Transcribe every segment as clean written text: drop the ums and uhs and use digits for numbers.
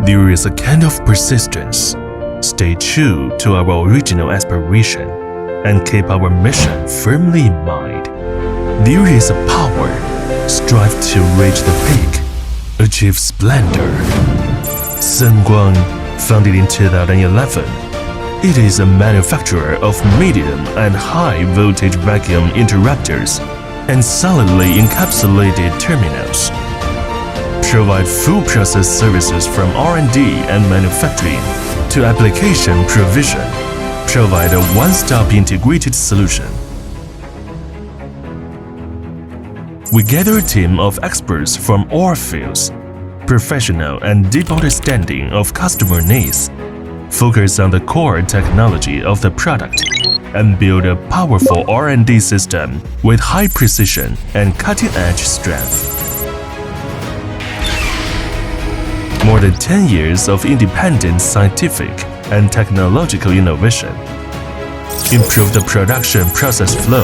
There is a kind of persistence. Stay true to our original aspiration and keep our mission firmly in mind. There is a power. Strive to reach the peak. Achieve splendor. Senguang, founded in 2011. It is a manufacturer of medium and high voltage vacuum interrupters and solidly encapsulated terminals. Provide full process services from R&D and manufacturing to application provision. Provide a one-stop integrated solution. We gather a team of experts from all fields, professional and deep understanding of customer needs, focus on the core technology of the product, and build a powerful R&D system with high precision and cutting-edge strength. More than 10 years of independent scientific and technological innovation. Improve the production process flow.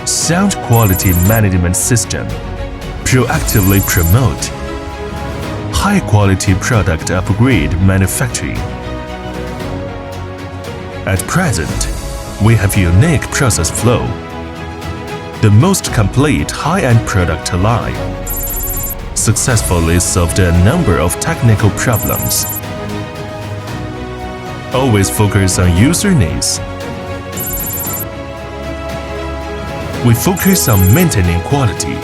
Sound quality management system. Proactively promote high-quality product upgrade manufacturing. At present, we have unique process flow, the most complete high-end product line, successfully solved a number of technical problems. Always focus on user needs. We focus on maintaining quality,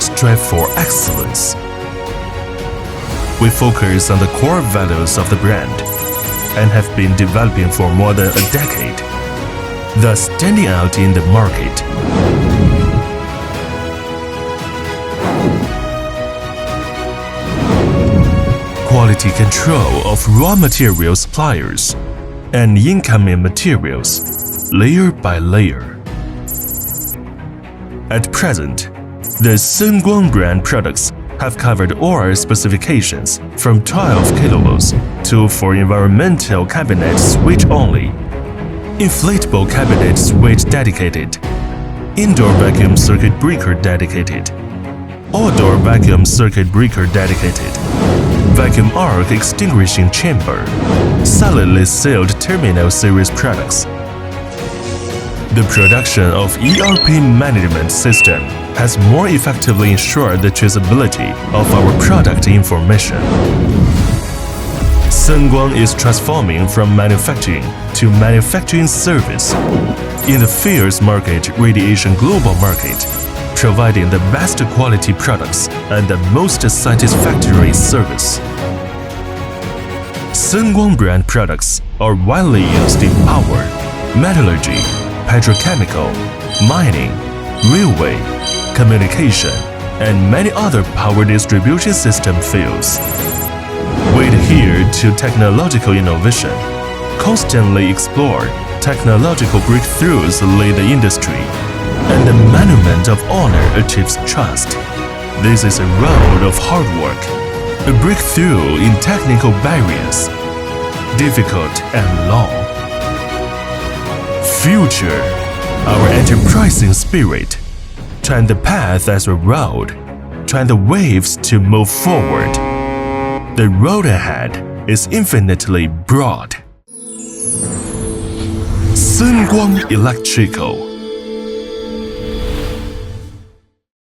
strive for excellence. We focus on the core values of the brand and have been developing for more than a decade, thus standing out in the market. Quality control of raw material suppliers and incoming materials, layer by layer. At present, the Senguang brand products have covered all specifications from 12 kilovolts to for environmental cabinet switch only, inflatable cabinet switch dedicated, indoor vacuum circuit breaker dedicated, outdoor vacuum circuit breaker dedicated, vacuum arc extinguishing chamber, solidly sealed terminal series products. The production of ERP management system has more effectively ensured the traceability of our product information. Senguang is transforming from manufacturing to manufacturing service in the fierce market radiation global market, providing the best quality products and the most satisfactory service. Senguang brand products are widely used in power, metallurgy, petrochemical, mining, railway, communication, and many other power distribution system fields. We adhere to technological innovation, constantly explore technological breakthroughs lead the industry, and the monument of honor achieves trust. This is a road of hard work, a breakthrough in technical barriers, difficult and long. Future, our enterprising spirit, turn the path as a road, turn the waves to move forward. The road ahead is infinitely broad. Senguang Electrical